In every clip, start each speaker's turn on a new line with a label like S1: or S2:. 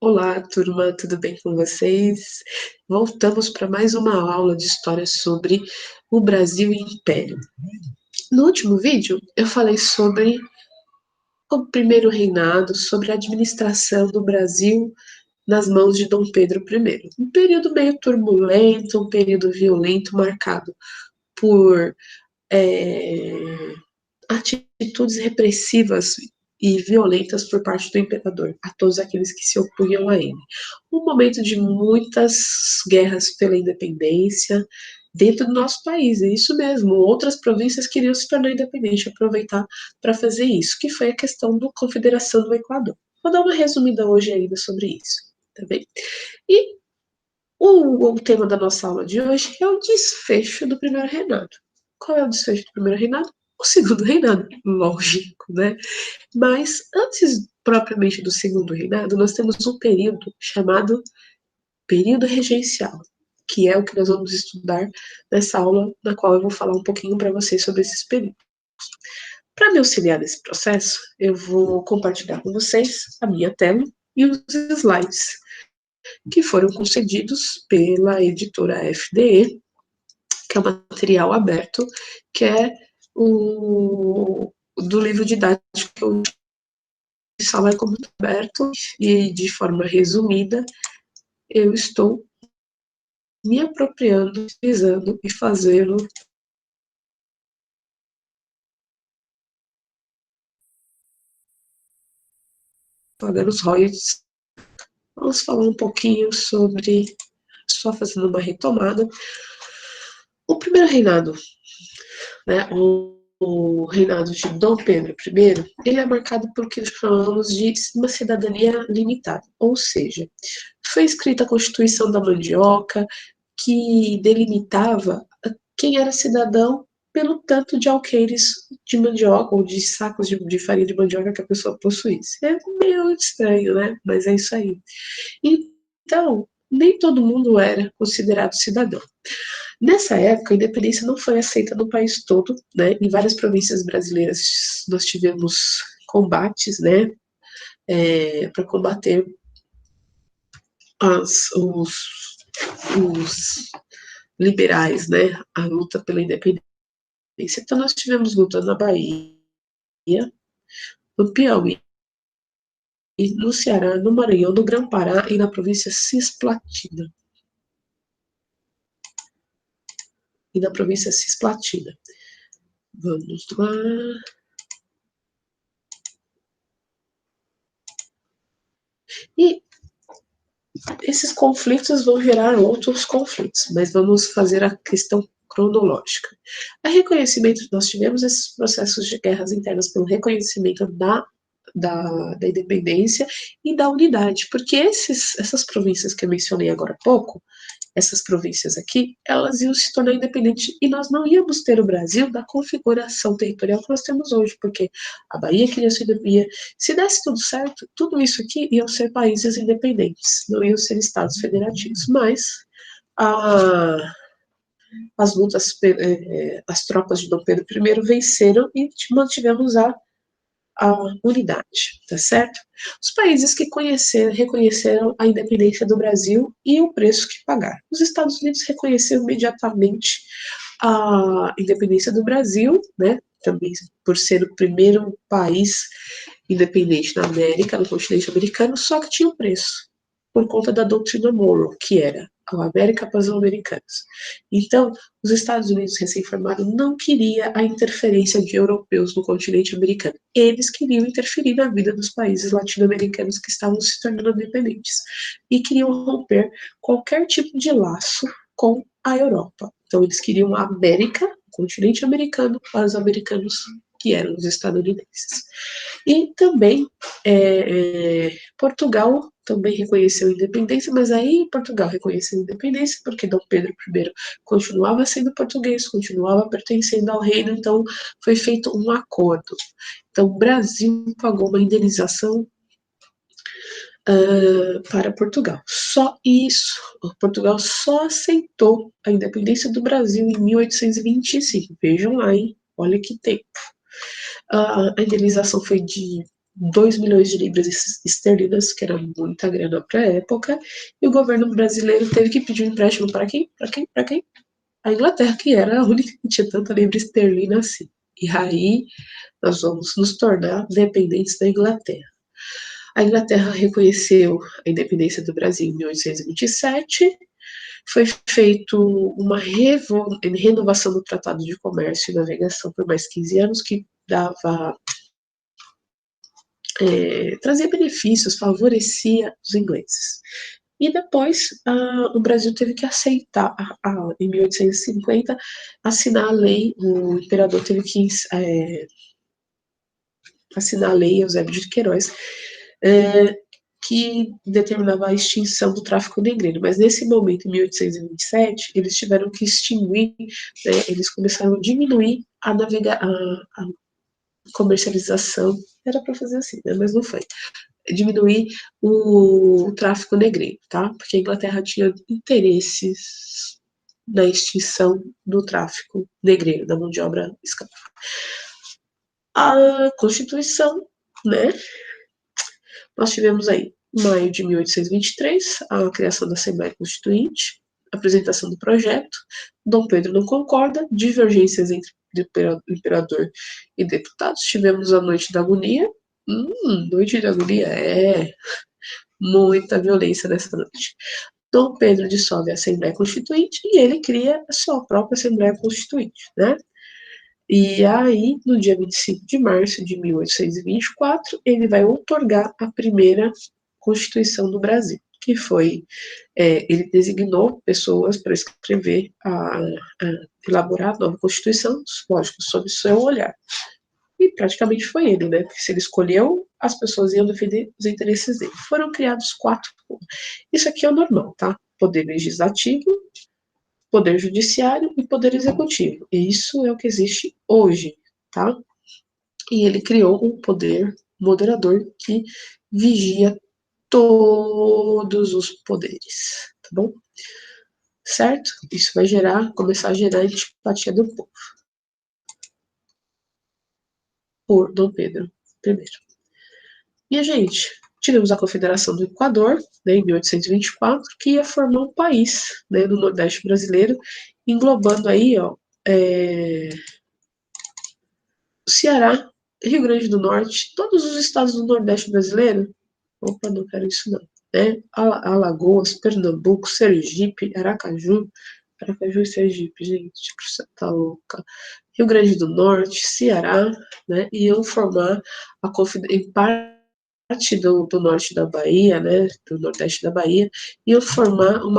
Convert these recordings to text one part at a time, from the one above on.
S1: Olá, turma, tudo bem com vocês? Voltamos para mais uma aula de história sobre o Brasil e Império. No último vídeo, eu falei sobre o primeiro reinado, sobre a administração do Brasil nas mãos de Dom Pedro I. Um período meio turbulento, um período violento, marcado por é, atitudes repressivas e violentas por parte do imperador a todos aqueles que se opunham a ele. Um momento de muitas guerras pela independência dentro do nosso país, é isso mesmo. Outras províncias queriam se tornar independentes, aproveitar para fazer isso, que foi a questão da Confederação do Equador. Vou dar uma resumida hoje ainda sobre isso, tá bem? E o tema da nossa aula de hoje é o desfecho do primeiro reinado. Qual é o desfecho do primeiro reinado? O segundo reinado, lógico, né? Mas antes propriamente do segundo reinado, nós temos um período chamado período regencial, que é o que nós vamos estudar nessa aula, na qual eu vou falar um pouquinho para vocês sobre esses períodos. Para me auxiliar nesse processo, eu vou compartilhar com vocês a minha tela e os slides que foram concedidos pela editora FDE, que é um material aberto, que é o do livro didático que eu sala como aberto e de forma resumida eu estou me apropriando, utilizando e fazendo pagando os royalties. Vamos falar um pouquinho sobre, só fazendo uma retomada, o primeiro reinado, né, o reinado de Dom Pedro I, ele é marcado por que chamamos de uma cidadania limitada, ou seja, foi escrita a Constituição da Mandioca, que delimitava quem era cidadão pelo tanto de alqueires de mandioca ou de sacos de farinha de mandioca que a pessoa possuísse. É meio estranho, né? Mas é isso aí. Então, nem todo mundo era considerado cidadão. Nessa época, a independência não foi aceita no país todo, né? Em várias províncias brasileiras nós tivemos combates, né? Para combater os liberais, né? A luta pela independência. Então, nós tivemos luta na Bahia, no Piauí, no Ceará, no Maranhão, no Grã-Pará e na província Cisplatina. Vamos lá. E esses conflitos vão gerar outros conflitos, mas vamos fazer a questão cronológica. A reconhecimento, nós tivemos esses processos de guerras internas pelo reconhecimento da independência e da unidade, porque essas províncias que eu mencionei agora há pouco, essas províncias aqui, elas iam se tornar independentes e nós não íamos ter o Brasil da configuração territorial que nós temos hoje, porque a Bahia queria se ia, se desse tudo certo, tudo isso aqui iam ser países independentes, não iam ser estados federativos, mas a, as lutas, as tropas de Dom Pedro I venceram e mantivemos a unidade, tá certo? Os países que reconheceram a independência do Brasil e o preço que pagaram. Os Estados Unidos reconheceram imediatamente a independência do Brasil, né? Também por ser o primeiro país independente na América, no continente americano, só que tinha um preço, por conta da doutrina Monroe, que era a América para os americanos. Então, os Estados Unidos recém-formado não queria a interferência de europeus no continente americano. Eles queriam interferir na vida dos países latino-americanos que estavam se tornando independentes e queriam romper qualquer tipo de laço com a Europa. Então, eles queriam a América, o continente americano, para os americanos que eram os estadunidenses. E também Portugal também reconheceu a independência, mas aí Portugal reconheceu a independência porque Dom Pedro I continuava sendo português, continuava pertencendo ao reino, então foi feito um acordo. Então o Brasil pagou uma indenização para Portugal. Só isso. Portugal só aceitou a independência do Brasil em 1825. Vejam lá, hein? Olha que tempo. A indenização foi de 2 milhões de libras esterlinas, que era muita grana para a época, e o governo brasileiro teve que pedir um empréstimo para quem? Para quem? Para quem? A Inglaterra, que era a única que tinha tanta libra esterlina assim. E aí nós vamos nos tornar dependentes da Inglaterra. A Inglaterra reconheceu a independência do Brasil em 1827. Foi feito uma renovação do Tratado de Comércio e Navegação por mais 15 anos, que dava trazia benefícios, favorecia os ingleses. E depois o Brasil teve que aceitar, em 1850, assinar a lei, o imperador teve que assinar a lei, Eusébio de Queiroz, que determinava a extinção do tráfico negreiro. Mas nesse momento, em 1827, eles tiveram que extinguir, né, eles começaram a diminuir a comercialização, era para fazer assim, né, mas não foi. Diminuir o tráfico negreiro, tá? Porque a Inglaterra tinha interesses na extinção do tráfico negreiro, da mão de obra escrava. A Constituição, né? Nós tivemos aí, em maio de 1823, a criação da Assembleia Constituinte, apresentação do projeto, Dom Pedro não concorda, divergências entre o imperador e deputados, tivemos a Noite da Agonia, Noite da Agonia, muita violência nessa noite. Dom Pedro dissolve a Assembleia Constituinte e ele cria a sua própria Assembleia Constituinte, né? E aí, no dia 25 de março de 1824, ele vai outorgar a primeira Constituição do Brasil, que foi, ele designou pessoas para escrever, elaborar a nova Constituição, lógico, sob seu olhar. E praticamente foi ele, né? Porque se ele escolheu, as pessoas iam defender os interesses dele. Foram criados 4. Isso aqui é o normal, tá? Poder legislativo, poder judiciário e poder executivo. E isso é o que existe hoje, tá? E ele criou um poder moderador que vigia todos os poderes, tá bom? Certo? Isso vai começar a gerar antipatia do povo por Dom Pedro I. E a gente, tivemos a Confederação do Equador, né, em 1824, que ia formar um país, né, no Nordeste brasileiro, englobando aí, ó, Ceará, Rio Grande do Norte, todos os estados do Nordeste brasileiro. Opa, não quero isso não. Né? Alagoas, Pernambuco, Sergipe, Aracaju e Sergipe, gente, você tá louca. Rio Grande do Norte, Ceará, né, iam formar em parte do norte da Bahia, né, do nordeste da Bahia, iam formar um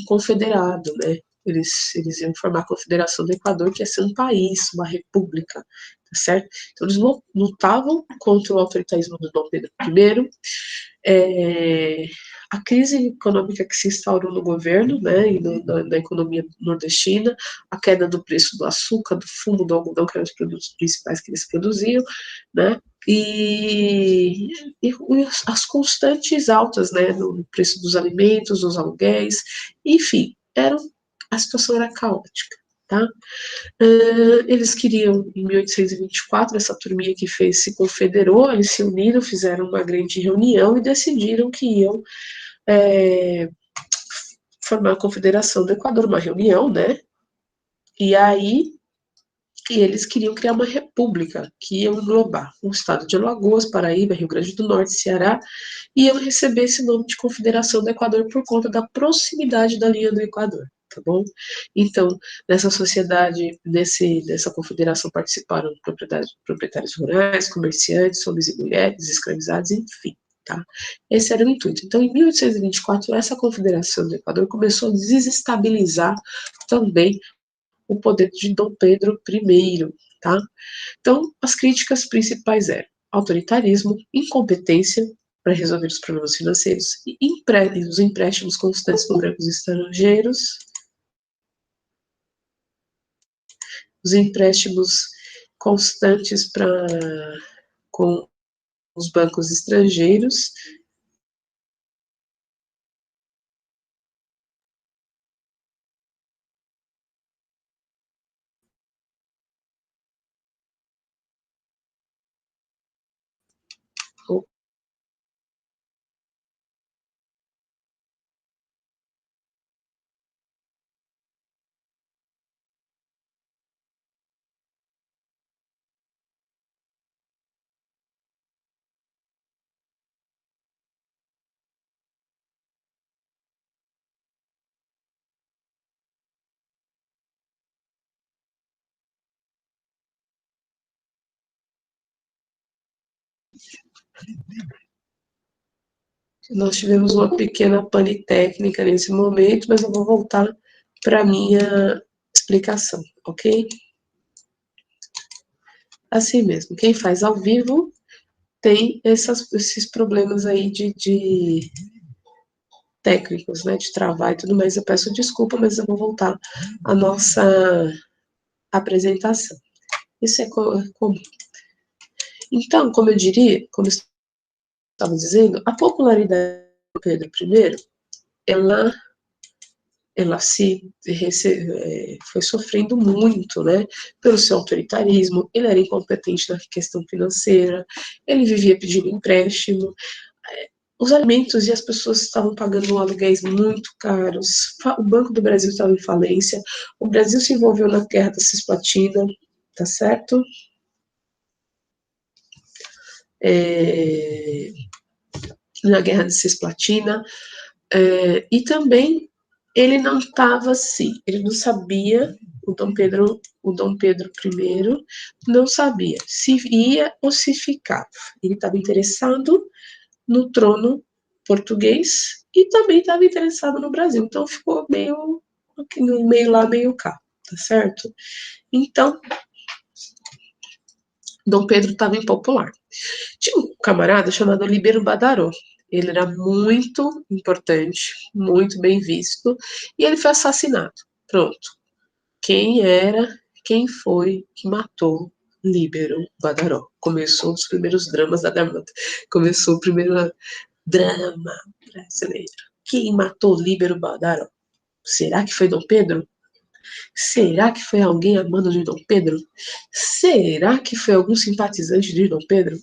S1: confederado, né, eles iam formar a Confederação do Equador, que ia ser um país, uma república, tá certo? Então eles lutavam contra o autoritarismo do Dom Pedro I, a crise econômica que se instaurou no governo, né, e na economia nordestina, a queda do preço do açúcar, do fumo, do algodão, que eram os produtos principais que eles produziam, né, e as constantes altas, né, no preço dos alimentos, dos aluguéis, enfim, a situação era caótica, tá? Eles queriam, em 1824, essa turminha que se confederou, eles se uniram, fizeram uma grande reunião e decidiram que iam formar a Confederação do Equador, uma reunião, né? E aí eles queriam criar uma república que ia englobar o estado de Alagoas, Paraíba, Rio Grande do Norte, Ceará, e iam receber esse nome de Confederação do Equador por conta da proximidade da linha do Equador, tá bom? Então, nessa sociedade, nessa confederação participaram proprietários rurais, comerciantes, homens e mulheres, escravizados, enfim. Tá? Esse era o intuito. Então, em 1824, essa confederação do Equador começou a desestabilizar também o poder de Dom Pedro I, tá? Então, as críticas principais eram autoritarismo, incompetência para resolver os problemas financeiros e os empréstimos constantes com bancos estrangeiros, os empréstimos constantes com os bancos estrangeiros. Nós tivemos uma pequena pane técnica nesse momento, mas eu vou voltar para a minha explicação, ok? Assim mesmo, quem faz ao vivo tem esses problemas aí de técnicos, né, de travar e tudo mais. Eu peço desculpa, mas eu vou voltar à nossa apresentação. Isso é comum. Então, como eu diria, como eu estava dizendo, a popularidade do Pedro I, ela foi sofrendo muito, né, pelo seu autoritarismo, ele era incompetente na questão financeira, ele vivia pedindo empréstimo, os alimentos e as pessoas estavam pagando aluguéis muito caros, o Banco do Brasil estava em falência, o Brasil se envolveu na guerra da Cisplatina, tá certo? Na guerra de Cisplatina, e também ele não estava assim, ele não sabia, o Dom Pedro I não sabia se ia ou se ficava. Ele estava interessado no trono português e também estava interessado no Brasil. Então ficou meio lá, meio cá, tá certo? Então, Dom Pedro estava impopular. Tinha um camarada chamado Líbero Badaró. Ele era muito importante, muito bem visto, e ele foi assassinado. Pronto. Quem foi que matou Líbero Badaró? Começou um dos primeiros dramas da Garota. Começou o primeiro drama brasileiro. Quem matou Líbero Badaró? Será que foi Dom Pedro? Será que foi alguém amando de Dom Pedro? Será que foi algum simpatizante de Dom Pedro?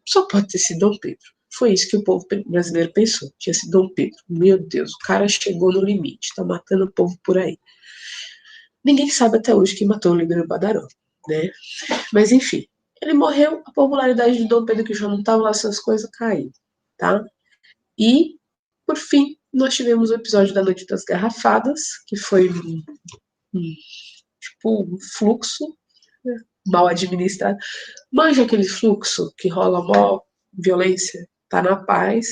S1: Só pode ter sido Dom Pedro. Foi isso que o povo brasileiro pensou. Tinha sido Dom Pedro. Meu Deus, o cara chegou no limite, tá matando o povo por aí. Ninguém sabe até hoje quem matou o Líbero Badaró, né? Mas enfim, ele morreu, a popularidade de Dom Pedro, que já não estava lá, essas coisas caiu, tá? E, por fim, nós tivemos o episódio da Noite das Garrafadas, que foi tipo um fluxo, né, mal administrado. Manja aquele fluxo que rola mó violência, tá na paz.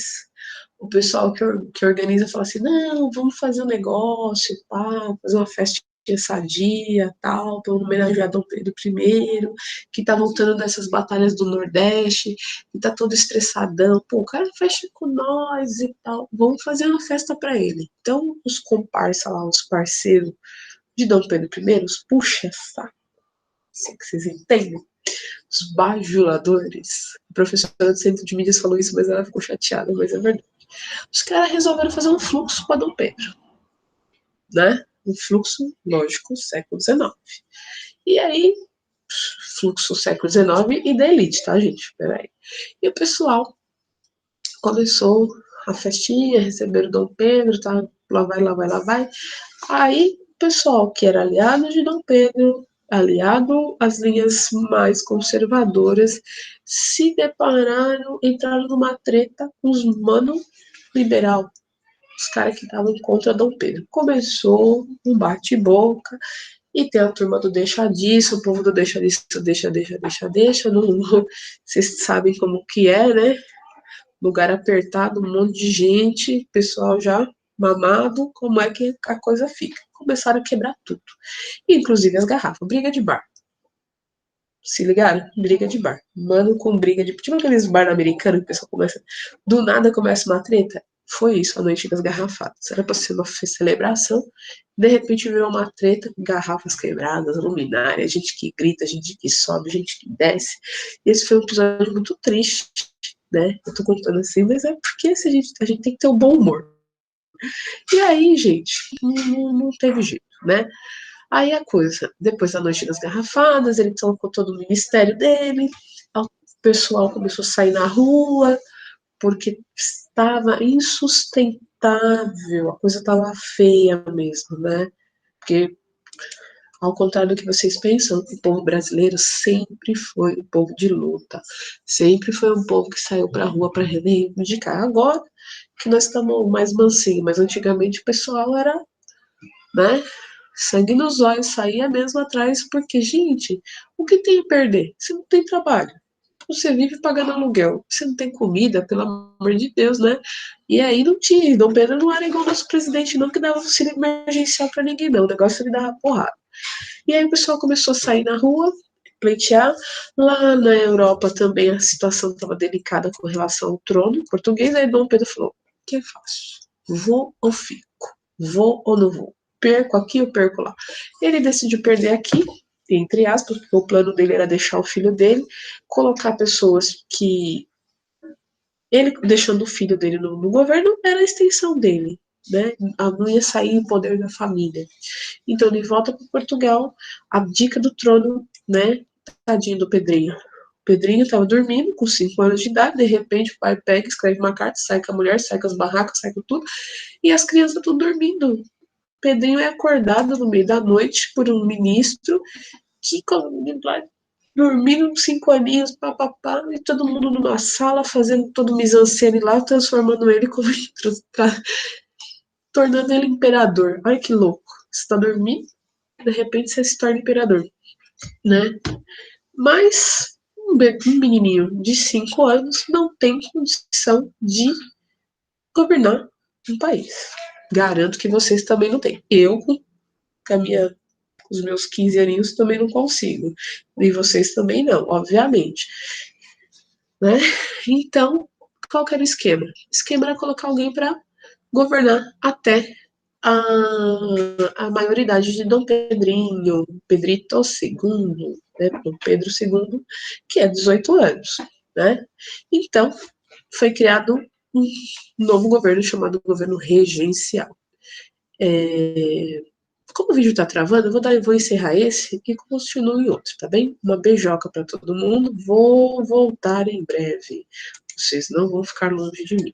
S1: O pessoal que organiza fala assim, não, vamos fazer um negócio, pá, fazer uma festinha sadia, tal, para homenagear Dom Pedro I, que tá voltando dessas batalhas do Nordeste, e tá todo estressadão, pô, o cara fecha com nós e tal, vamos fazer uma festa para ele. Então, os comparsa lá, os parceiros de Dom Pedro I, os puxa-saco, se que vocês entendem, os bajuladores. A professora do Centro de Mídias falou isso, mas ela ficou chateada, mas é verdade. Os caras resolveram fazer um fluxo para Dom Pedro, né? Um fluxo, lógico, século XIX. E aí, fluxo século XIX e da elite, tá, gente? Peraí. E o pessoal começou a festinha, receberam Dom Pedro, tá? Lá vai, lá vai, lá vai. Aí, o pessoal que era aliado de Dom Pedro, aliado às linhas mais conservadoras, se depararam, entraram numa treta com os mano liberal, os caras que estavam contra Dom Pedro. Começou um bate-boca, e tem a turma do deixa disso, o povo do deixa disso, deixa, não, vocês sabem como que é, né? Lugar apertado, um monte de gente, pessoal já mamado, como é que a coisa fica. Começaram a quebrar tudo, inclusive as garrafas, briga de bar. Se ligaram? Briga de bar. Mano com briga de. Tipo aqueles bar americanos que o pessoal começa. Do nada começa uma treta. Foi isso a noite das garrafadas. Era pra ser uma celebração. De repente virou uma treta, garrafas quebradas, luminária, gente que grita, gente que sobe, gente que desce. E esse foi um episódio muito triste, né? Eu tô contando assim, mas é porque a gente tem que ter um bom humor. E aí, gente, não teve jeito, né? Aí a coisa, depois da noite das garrafadas, ele colocou todo o ministério dele, pessoal começou a sair na rua, porque estava insustentável, a coisa estava feia mesmo, né? Porque, ao contrário do que vocês pensam, o povo brasileiro sempre foi um povo de luta, sempre foi um povo que saiu para a rua para reivindicar. Agora que nós estamos mais mansinhos, mas antigamente o pessoal era, né? Sangue nos olhos, saía mesmo atrás, porque, gente, o que tem a perder? Você não tem trabalho, você vive pagando aluguel, você não tem comida, pelo amor de Deus, né? E aí não tinha, Dom Pedro não era igual nosso presidente, não, que dava auxílio emergencial pra ninguém, não. O negócio ele dava porrada. E aí o pessoal começou a sair na rua, pleitear. Lá na Europa também a situação estava delicada com relação ao trono português. Aí Dom Pedro falou: o que é fácil? Vou ou fico? Vou ou não vou? Perco aqui ou perco lá? Ele decidiu perder aqui, entre aspas, porque o plano dele era deixar o filho dele, colocar pessoas que ele, deixando o filho dele no governo, era a extensão dele, né? Não ia sair o poder da família. Então ele volta para Portugal, abdica do trono, né? Tadinho do Pedrinho. O Pedrinho estava dormindo com 5 anos de idade, de repente o pai pega, escreve uma carta, sai com a mulher, sai com as barracas, sai com tudo, e as crianças tudo dormindo. Pedrinho é acordado no meio da noite por um ministro que dormindo 5 aninhos, papapá, e todo mundo numa sala fazendo todo mise-en-scène lá, transformando ele como tornando ele imperador. Ai que louco. Você tá dormindo, de repente você se torna imperador, né? Mas um menininho de 5 anos não tem condição de governar um país. Garanto que vocês também não têm. Eu, com a minha os meus 15 aninhos também não consigo. E vocês também não, obviamente. Né? Então, qual que era o esquema? O esquema era colocar alguém para governar até a maioridade de Dom Pedrinho, Pedrito II, né? Dom Pedro II, que é 18 anos. Né? Então, foi criado um novo governo chamado governo regencial. Como o vídeo tá travando, vou encerrar esse e continuo em outro, tá bem? Uma beijoca para todo mundo. Vou voltar em breve. Vocês não vão ficar longe de mim.